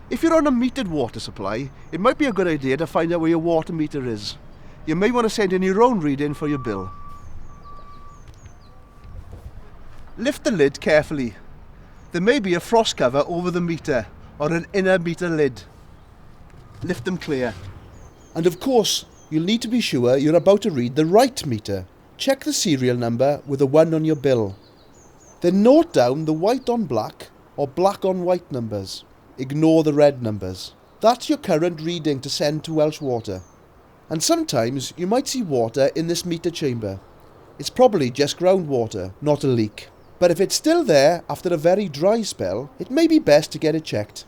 If you're on a metered water supply, it might be a good idea to find out where your water meter is. You may want to send in your own reading for your bill. Lift the lid carefully. There may be a frost cover over the meter or an inner meter lid. Lift them clear. And of course, you'll need to be sure you're about to read the right meter. Check the serial number with the one on your bill. Then note down the white on black or black on white numbers. Ignore the red numbers. That's your current reading to send to Welsh Water. And sometimes you might see water in this meter chamber. It's probably just groundwater, not a leak. But if it's still there after a very dry spell, it may be best to get it checked.